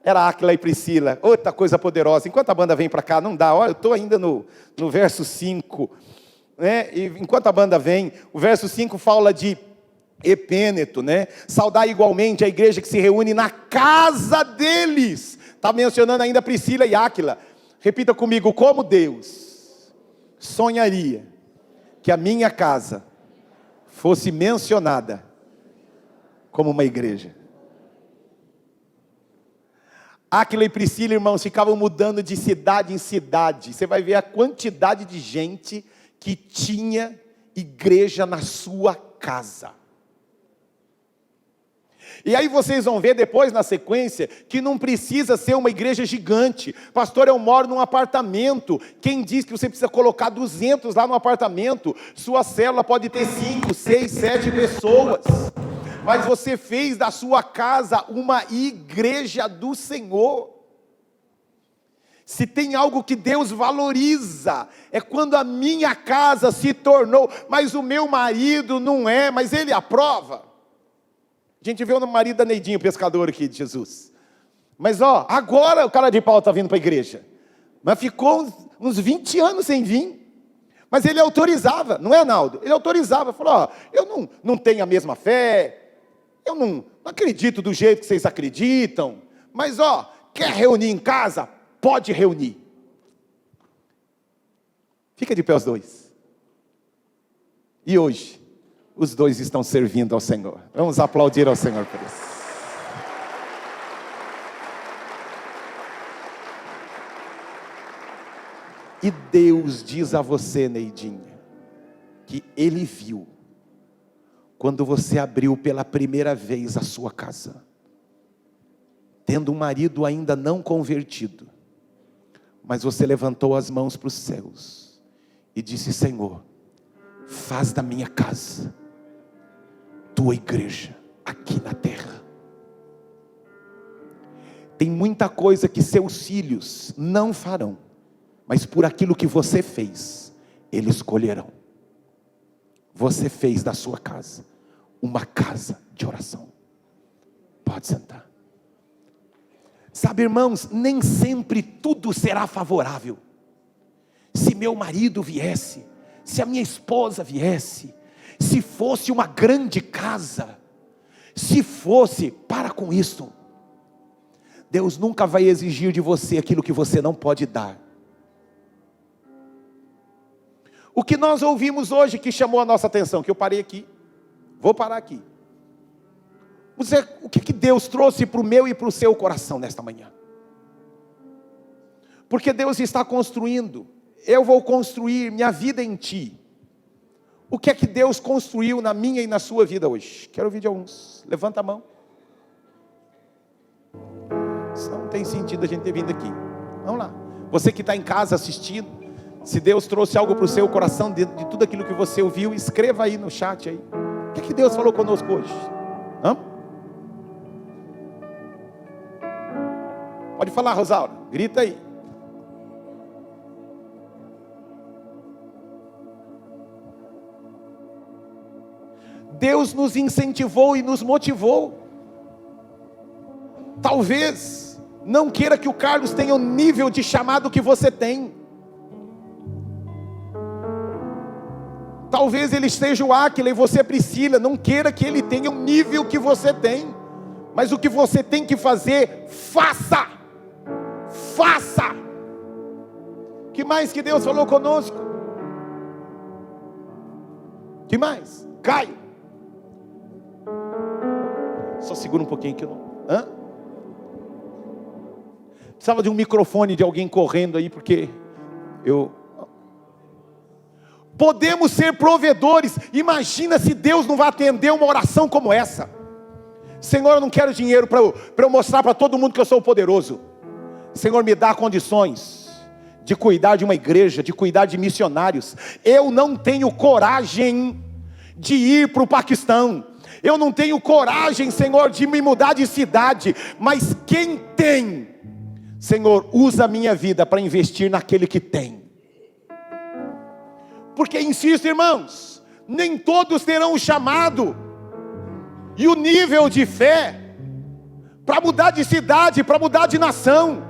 Era Áquila e Priscila, outra coisa poderosa. Enquanto a banda vem para cá, não dá. Olha, eu estou ainda no verso 5. Né? E enquanto a banda vem, o verso 5 fala de Epêneto, né? Saudar igualmente a igreja que se reúne na casa deles. Está mencionando ainda Priscila e Áquila. Repita comigo, como Deus sonharia que a minha casa fosse mencionada como uma igreja. Áquila e Priscila, irmãos, ficavam mudando de cidade em cidade. Você vai ver a quantidade de gente que tinha igreja na sua casa. E aí vocês vão ver depois na sequência que não precisa ser uma igreja gigante. Pastor, eu moro num apartamento. Quem diz que você precisa colocar 200 lá no apartamento? Sua célula pode ter 5, 6, 7 pessoas. Mas você fez da sua casa uma igreja do Senhor. Se tem algo que Deus valoriza, é quando a minha casa se tornou, mas o meu marido não é, mas ele aprova. A gente vê o marido da Neidinho, pescador aqui de Jesus. Mas agora o cara de pau está vindo para a igreja. Mas ficou uns 20 anos sem vir. Mas ele autorizava, não é, Naldo? Ele autorizava, falou, ó, eu não tenho a mesma fé, eu não acredito do jeito que vocês acreditam, mas ó, quer reunir em casa? Pode reunir. Fica de pé os dois. E hoje, os dois estão servindo ao Senhor. Vamos aplaudir ao Senhor por isso. E Deus diz a você, Neidinha, que Ele viu quando você abriu pela primeira vez a sua casa, tendo um marido ainda não convertido, mas você levantou as mãos para os céus e disse: Senhor, faz da minha casa tua igreja aqui na terra. Tem muita coisa que seus filhos não farão, mas por aquilo que você fez, eles colherão. Você fez da sua casa uma casa de oração. Pode sentar. Sabe, irmãos, nem sempre tudo será favorável. Se meu marido viesse, se a minha esposa viesse, se fosse uma grande casa, se fosse, para com isso. Deus nunca vai exigir de você aquilo que você não pode dar. O que nós ouvimos hoje que chamou a nossa atenção, que eu parei aqui, vou parar aqui. O que Deus trouxe para o meu e para o seu coração nesta manhã? Porque Deus está construindo, eu vou construir minha vida em ti. O que é que Deus construiu na minha e na sua vida hoje? Quero ouvir de alguns, levanta a mão. Senão não tem sentido a gente ter vindo aqui. Vamos lá, você que está em casa assistindo, se Deus trouxe algo para o seu coração, de tudo aquilo que você ouviu, escreva aí no chat aí. O que é que Deus falou conosco hoje? Hã? Pode falar, Rosaura, grita aí. Deus nos incentivou e nos motivou. Talvez não queira que o Carlos tenha o nível de chamado que você tem. Talvez ele seja o Áquila e você a Priscila, não queira que ele tenha o nível que você tem. Mas o que você tem que fazer, faça. Faça. Que mais que Deus falou conosco? Que mais? Caio. Só segura um pouquinho que eu não... Hã? Precisava de um microfone de alguém correndo aí, porque eu... Podemos ser provedores. Imagina se Deus não vai atender uma oração como essa. Senhor, eu não quero dinheiro para eu mostrar para todo mundo que eu sou poderoso. Senhor, me dá condições de cuidar de uma igreja, de cuidar de missionários. Eu não tenho coragem de ir para o Paquistão. Eu não tenho coragem, Senhor, de me mudar de cidade. Mas quem tem, Senhor, usa a minha vida para investir naquele que tem. Porque, insisto, irmãos, nem todos terão o chamado e o nível de fé para mudar de cidade, para mudar de nação,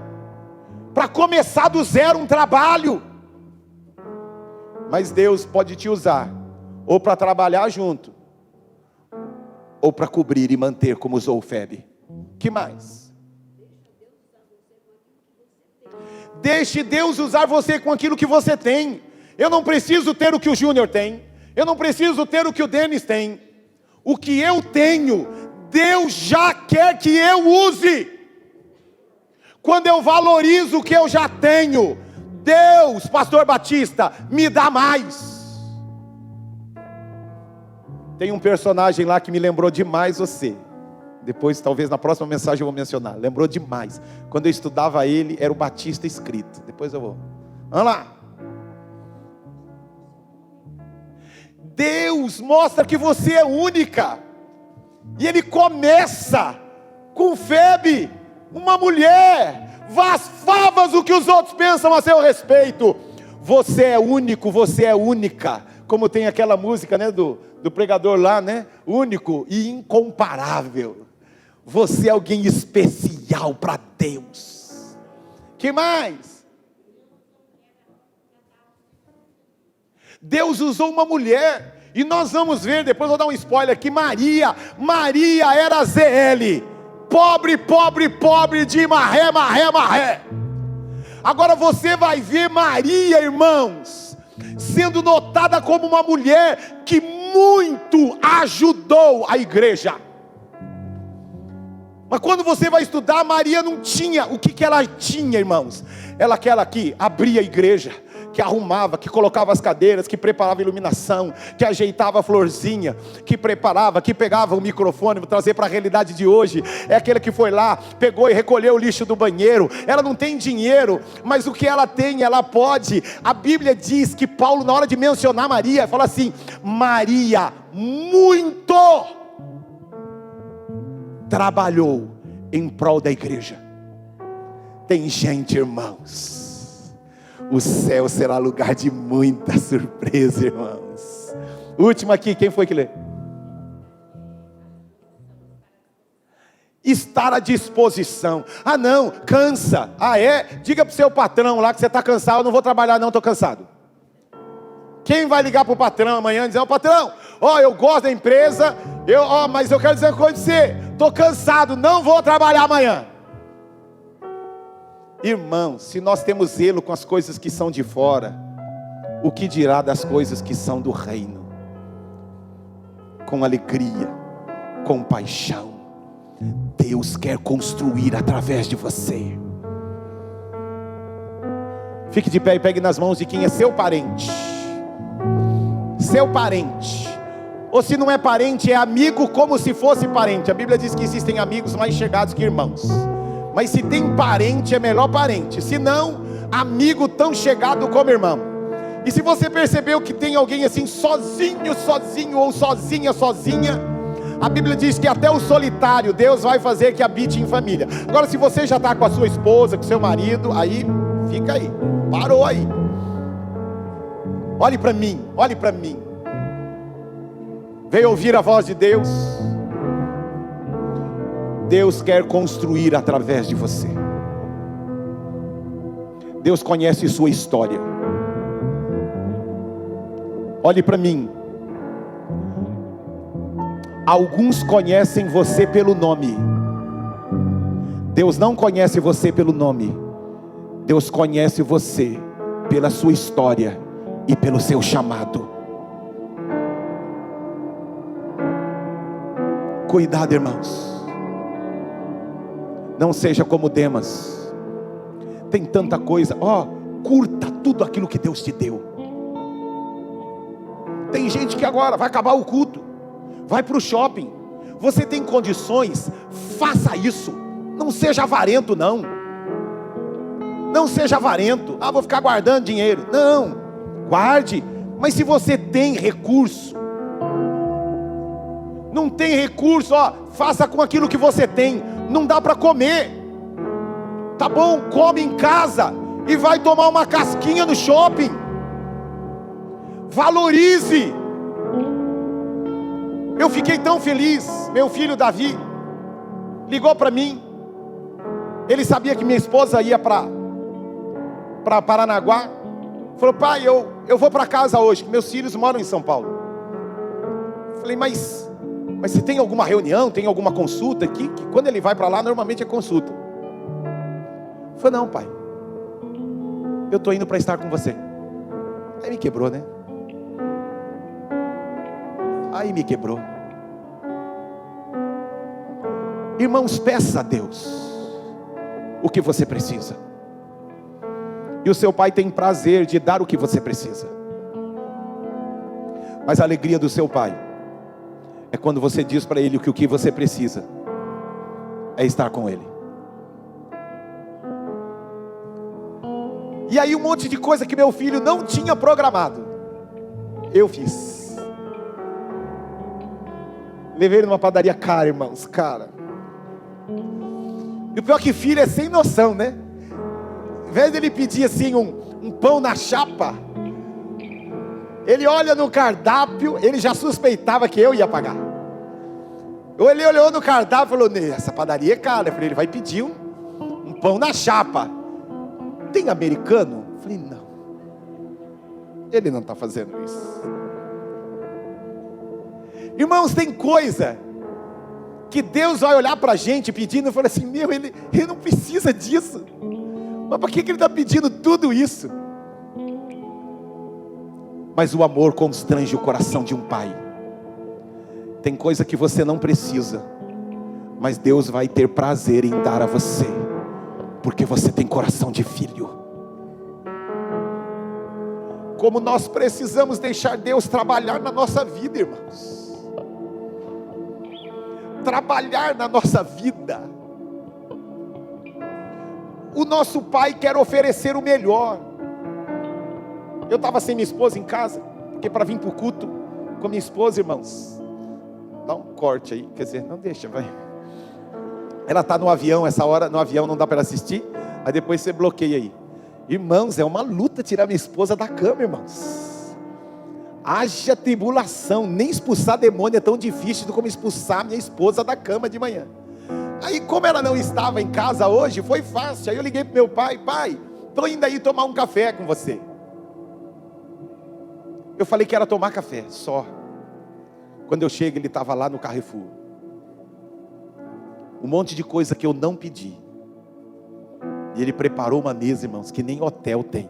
para começar do zero um trabalho. Mas Deus pode te usar ou para trabalhar junto, ou para cobrir e manter, como usou o Febe. Que mais? Deixe Deus usar você com aquilo que você tem. Eu não preciso ter o que o Júnior tem. Eu não preciso ter o que o Denis tem. O que eu tenho, Deus já quer que eu use. Quando eu valorizo o que eu já tenho, Deus, pastor Batista, me dá mais. Tem um personagem lá que me lembrou demais você. Depois, talvez na próxima mensagem eu vou mencionar. Lembrou demais. Quando eu estudava ele, era o Batista escrito. Depois eu vou. Vamos lá. Deus mostra que você é única. E Ele começa com Febe, uma mulher. Vá às favas o que os outros pensam a seu respeito. Você é único, você é única. Como tem aquela música, né, do pregador lá, né? Único e incomparável. Você é alguém especial para Deus. Que mais? Deus usou uma mulher, e nós vamos ver, depois vou dar um spoiler aqui, Maria era ZL, pobre, pobre, pobre de marré, marré, marré. Agora você vai ver Maria, irmãos, sendo notada como uma mulher que muito ajudou a igreja. Mas quando você vai estudar, Maria não tinha. O que ela tinha, irmãos? Ela aquela que abria a igreja, que arrumava, que colocava as cadeiras, que preparava a iluminação, que ajeitava a florzinha, que preparava, que pegava o microfone. Vou trazer para a realidade de hoje. É aquele que foi lá, pegou e recolheu o lixo do banheiro. Ela não tem dinheiro, mas o que ela tem, ela pode. A Bíblia diz que Paulo, na hora de mencionar Maria, fala assim: Maria muito trabalhou em prol da igreja. Tem gente, irmãos, o céu será lugar de muita surpresa, irmãos. Última aqui, quem foi que lê? Estar à disposição. Ah não, cansa. Ah é? Diga para o seu patrão lá que você está cansado. Eu não vou trabalhar não, estou cansado. Quem vai ligar para o patrão amanhã e dizer: ó patrão, eu gosto da empresa, mas eu quero dizer uma coisa de você, estou cansado, não vou trabalhar amanhã. Irmão, se nós temos zelo com as coisas que são de fora, o que dirá das coisas que são do reino? Com alegria, com paixão, Deus quer construir através de você. Fique de pé e pegue nas mãos de quem é seu parente. Seu parente, ou se não é parente, é amigo como se fosse parente. A Bíblia diz que existem amigos mais chegados que irmãos, mas se tem parente, é melhor parente. Se não, amigo tão chegado como irmão. E se você percebeu que tem alguém assim sozinho, sozinho, ou sozinha, sozinha, a Bíblia diz que até o solitário Deus vai fazer que habite em família. Agora, se você já está com a sua esposa, com seu marido, aí fica aí, parou aí. Olhe para mim, olhe para mim. Veio ouvir a voz de Deus? Deus quer construir através de você. Deus conhece sua história. Olhe para mim. Alguns conhecem você pelo nome. Deus não conhece você pelo nome. Deus conhece você pela sua história e pelo seu chamado. Cuidado, irmãos. Não seja como Demas. Tem tanta coisa. Curta tudo aquilo que Deus te deu. Tem gente que agora vai acabar o culto, vai para o shopping. Você tem condições, faça isso. Não seja avarento, não. Não seja avarento. Vou ficar guardando dinheiro. Não. Guarde, mas se você tem recurso, não tem recurso, faça com aquilo que você tem. Não dá para comer, tá bom, come em casa e vai tomar uma casquinha no shopping. Valorize. Eu fiquei tão feliz, meu filho Davi ligou para mim. Ele sabia que minha esposa ia para Paranaguá. Falou: pai, eu vou para casa hoje, que meus filhos moram em São Paulo. Falei: mas você tem alguma reunião, tem alguma consulta? Que quando ele vai para lá, normalmente é consulta. Falei: não, pai, eu estou indo para estar com você. Aí me quebrou, né? Aí me quebrou. Irmãos, peça a Deus o que você precisa. E o seu pai tem prazer de dar o que você precisa. Mas a alegria do seu pai é quando você diz para ele que o que você precisa é estar com ele. E aí um monte de coisa que meu filho não tinha programado, eu fiz. Levei ele numa padaria cara, irmãos, cara. E o pior que filho é sem noção, né? Ao invés dele pedir assim um pão na chapa, ele olha no cardápio, ele já suspeitava que eu ia pagar. Ele olhou no cardápio e falou: essa padaria é cara. Eu falei: ele vai pedir um pão na chapa. Tem americano? Eu falei: não. Ele não está fazendo isso. Irmãos, tem coisa que Deus vai olhar para a gente pedindo e falar assim: meu, ele não precisa disso. Mas para que ele está pedindo tudo isso? Mas o amor constrange o coração de um pai. Tem coisa que você não precisa, mas Deus vai ter prazer em dar a você, porque você tem coração de filho. Como nós precisamos deixar Deus trabalhar na nossa vida, irmãos. Trabalhar na nossa vida. O nosso pai quer oferecer o melhor. Eu estava sem minha esposa em casa, porque para vir para o culto com minha esposa, irmãos, dá um corte aí, quer dizer, não deixa, vai. Ela está no avião, essa hora no avião não dá para ela assistir, aí depois você bloqueia aí. Irmãos, é uma luta tirar minha esposa da cama, irmãos. Haja tribulação, nem expulsar demônio é tão difícil como expulsar minha esposa da cama de manhã. Aí, como ela não estava em casa hoje, foi fácil. Aí eu liguei para meu pai: pai, estou indo aí tomar um café com você. Eu falei que era tomar café, só. Quando eu chego, ele estava lá no Carrefour. Um monte de coisa que eu não pedi. E ele preparou uma mesa, irmãos, que nem hotel tem.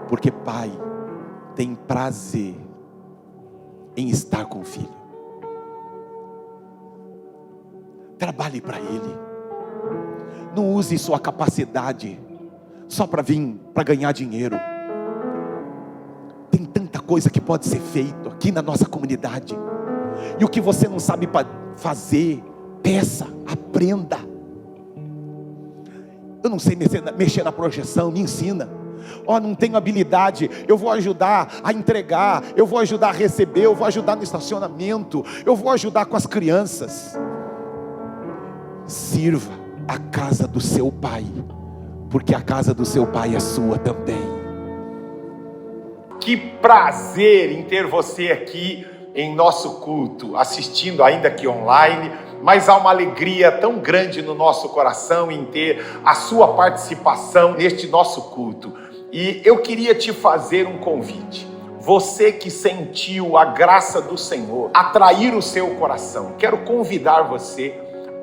Porque pai tem prazer em estar com o filho. Trabalhe para ele. Não use sua capacidade só para vir, para ganhar dinheiro. Tem tanta coisa que pode ser feito aqui na nossa comunidade. E o que você não sabe fazer, peça, aprenda. Eu não sei mexer na projeção, me ensina. Não tenho habilidade, eu vou ajudar a entregar, eu vou ajudar a receber, eu vou ajudar no estacionamento, eu vou ajudar com as crianças. Sirva a casa do seu pai, porque a casa do seu pai é sua também. Que prazer em ter você aqui em nosso culto, assistindo ainda aqui online, mas há uma alegria tão grande no nosso coração em ter a sua participação neste nosso culto. E eu queria te fazer um convite. Você que sentiu a graça do Senhor atrair o seu coração, quero convidar você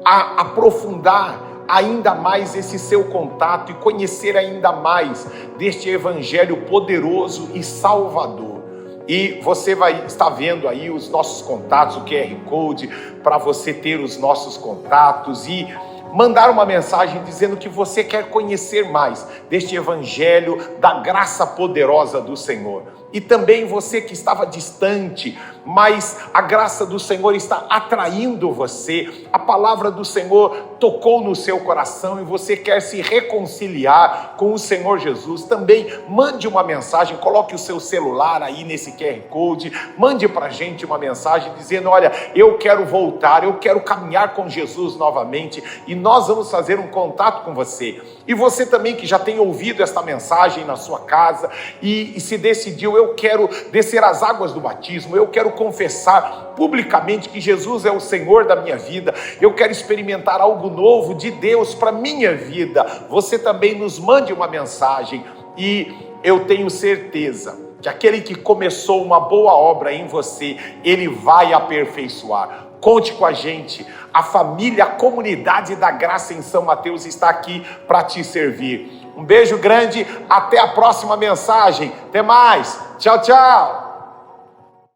a aprofundar ainda mais esse seu contato e conhecer ainda mais deste evangelho poderoso e salvador. E você vai estar vendo aí os nossos contatos, o QR Code, para você ter os nossos contatos e mandar uma mensagem dizendo que você quer conhecer mais deste evangelho da graça poderosa do Senhor. E também você que estava distante, mas a graça do Senhor está atraindo você, a palavra do Senhor tocou no seu coração e você quer se reconciliar com o Senhor Jesus, também mande uma mensagem, coloque o seu celular aí nesse QR Code, mande para a gente uma mensagem dizendo: olha, eu quero voltar, eu quero caminhar com Jesus novamente, e nós vamos fazer um contato com você. E você também que já tem ouvido esta mensagem na sua casa e se decidiu: eu quero descer as águas do batismo, eu quero confessar publicamente que Jesus é o Senhor da minha vida, eu quero experimentar algo novo de Deus para minha vida. Você também nos mande uma mensagem e eu tenho certeza que aquele que começou uma boa obra em você, ele vai aperfeiçoar. Conte com a gente, a família, a comunidade da Graça em São Mateus está aqui para te servir. Um beijo grande, até a próxima mensagem, até mais, tchau, tchau.